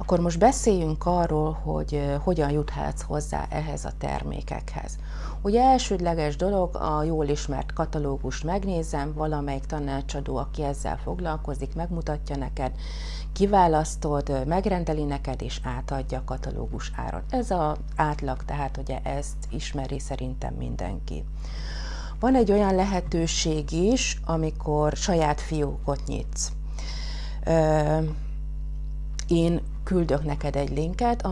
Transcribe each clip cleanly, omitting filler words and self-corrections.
Akkor most beszéljünk arról, hogy hogyan juthatsz hozzá ehhez a termékekhez. Ugye elsődleges dolog, a jól ismert katalógust megnézem, valamelyik tanácsadó, aki ezzel foglalkozik, megmutatja neked, kiválasztod, megrendeli neked és átadja a katalógus áron. Ez az átlag, tehát ugye ezt ismeri szerintem mindenki. Van egy olyan lehetőség is, amikor saját fiókot nyitsz. Én küldök neked egy linket,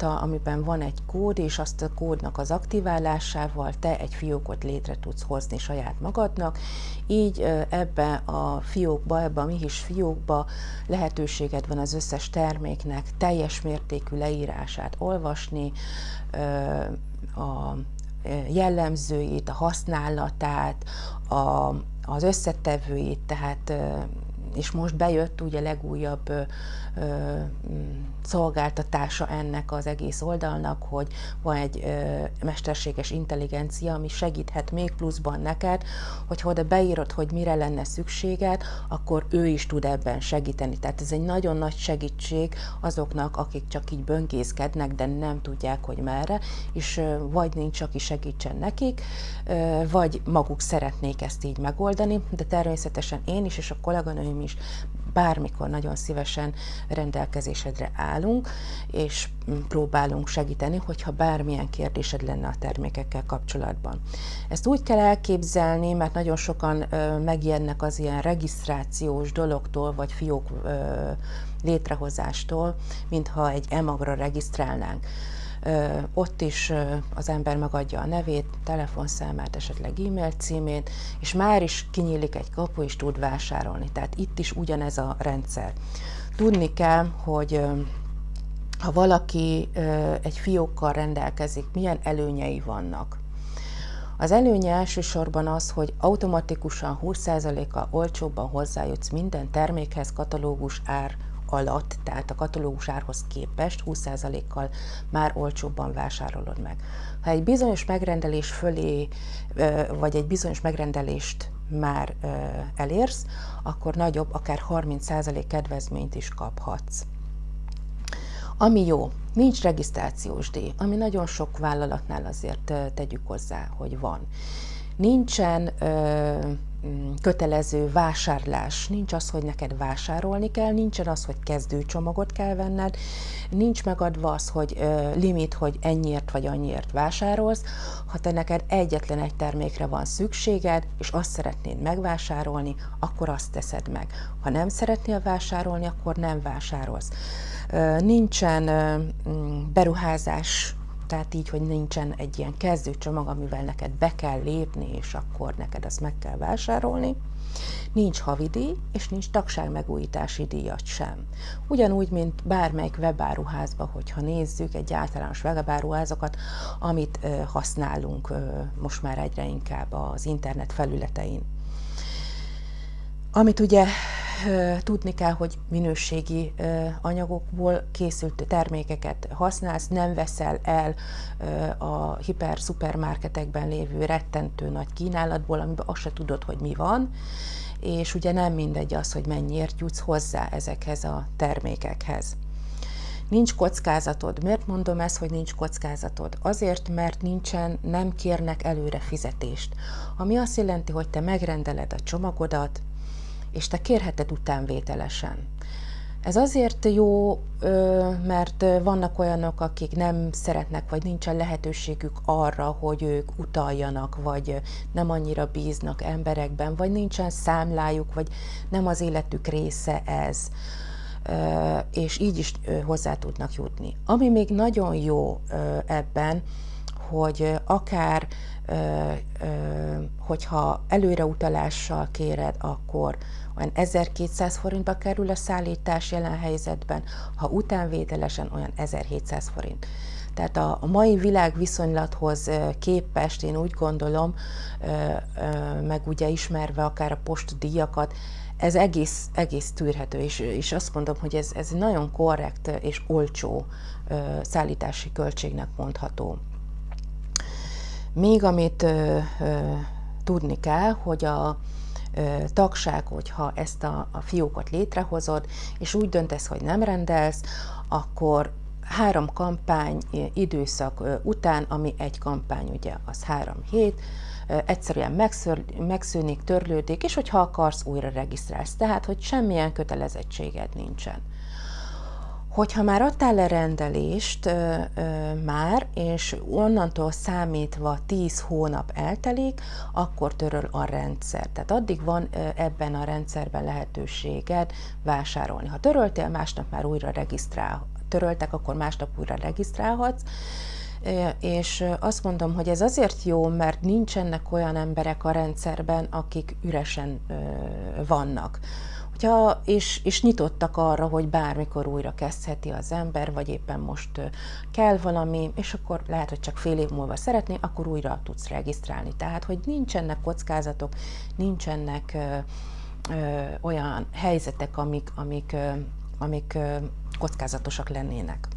amiben van egy kód, és azt a kódnak az aktiválásával te egy fiókot létre tudsz hozni saját magadnak. Így ebbe a fiókba, ebbe a Mihis fiókba lehetőséged van az összes terméknek teljes mértékű leírását olvasni, a jellemzőit, a használatát, az összetevőit, tehát és most bejött ugye legújabb szolgáltatása ennek az egész oldalnak, hogy van egy mesterséges intelligencia, ami segíthet még pluszban neked, hogyha oda beírod, hogy mire lenne szükséged, akkor ő is tud ebben segíteni. Tehát ez egy nagyon nagy segítség azoknak, akik csak így böngészkednek, de nem tudják, hogy merre, és vagy nincs, aki segítsen nekik, vagy maguk szeretnék ezt így megoldani, de természetesen én is, és a kolléganőim is bármikor nagyon szívesen rendelkezésedre állunk, és próbálunk segíteni, hogyha bármilyen kérdésed lenne a termékekkel kapcsolatban. Ezt úgy kell elképzelni, mert nagyon sokan megijednek az ilyen regisztrációs dologtól, vagy fiók létrehozástól, mintha egy e-magra regisztrálnánk. Ott is az ember megadja a nevét, telefonszámát, esetleg e-mail címét, és már is kinyílik egy kapu, és tud vásárolni. Tehát itt is ugyanez a rendszer. Tudni kell, hogy ha valaki egy fiókkal rendelkezik, milyen előnyei vannak. Az előnye elsősorban az, hogy automatikusan 20%-kal olcsóbban hozzájutsz minden termékhez katalógus ár alatt, tehát a katalógus árhoz képest 20%-kal már olcsóbban vásárolod meg. Ha egy bizonyos megrendelés fölé, vagy egy bizonyos megrendelést már elérsz, akkor nagyobb, akár 30% kedvezményt is kaphatsz. Ami jó, nincs regisztrációs díj, ami nagyon sok vállalatnál azért tegyük hozzá, hogy van. Nincsen kötelező vásárlás, nincs az, hogy neked vásárolni kell, nincsen az, hogy kezdőcsomagot kell venned, nincs megadva az, hogy limit, hogy ennyiért vagy annyiért vásárolsz. Ha te neked egyetlen egy termékre van szükséged, és azt szeretnéd megvásárolni, akkor azt teszed meg. Ha nem szeretnél vásárolni, akkor nem vásárolsz. Nincsen beruházás, tehát így, hogy nincsen egy ilyen kezdőcsomag, amivel neked be kell lépni, és akkor neked azt meg kell vásárolni. Nincs havidíj, és nincs tagságmegújítási díjat sem. Ugyanúgy, mint bármelyik webáruházba, hogyha nézzük egy általános webáruházakat, amit használunk most már egyre inkább az internet felületein. Amit ugye tudni kell, hogy minőségi anyagokból készült termékeket használsz, nem veszel el a hiper-szupermarketekben lévő rettentő nagy kínálatból, amiben azt se tudod, hogy mi van, és ugye nem mindegy az, hogy mennyiért jutsz hozzá ezekhez a termékekhez. Nincs kockázatod. Miért mondom ezt, hogy nincs kockázatod? Azért, mert nem kérnek előre fizetést. Ami azt jelenti, hogy te megrendeled a csomagodat, és te kérheted utánvételesen. Ez azért jó, mert vannak olyanok, akik nem szeretnek, vagy nincsen lehetőségük arra, hogy ők utaljanak, vagy nem annyira bíznak emberekben, vagy nincsen számlájuk, vagy nem az életük része ez, és így is hozzá tudnak jutni. Ami még nagyon jó ebben, hogy akár hogyha előreutalással kéred, akkor olyan 1200 forintba kerül a szállítás jelen helyzetben, ha utánvételesen olyan 1700 forint. Tehát a mai világviszonylathoz képest én úgy gondolom, meg ugye ismerve akár a postdíjakat, ez egész tűrhető, és azt mondom, hogy ez nagyon korrekt és olcsó szállítási költségnek mondható. Még amit tudni kell, hogy a tagság, hogyha ezt a fiókot létrehozod, és úgy döntesz, hogy nem rendelsz, akkor 3 kampány időszak után, ami egy kampány ugye az 3 hét, egyszerűen megszűnik, törlődik, és hogyha akarsz, újra regisztrálsz. Tehát, hogy semmilyen kötelezettséged nincsen. Hogyha már adtál le rendelést és onnantól számítva 10 hónap eltelik, akkor töröl a rendszer. Tehát addig van ebben a rendszerben lehetőséged vásárolni. Ha töröltél, másnap már újra töröltek, akkor másnap újra regisztrálhatsz. És azt mondom, hogy ez azért jó, mert nincsenek olyan emberek a rendszerben, akik üresen vannak. És nyitottak arra, hogy bármikor újra kezdheti az ember, vagy éppen most kell valami, és akkor lehet, hogy csak fél év múlva szeretné, akkor újra tudsz regisztrálni. Tehát, hogy nincsenek kockázatok, nincsenek olyan helyzetek, amik kockázatosak lennének.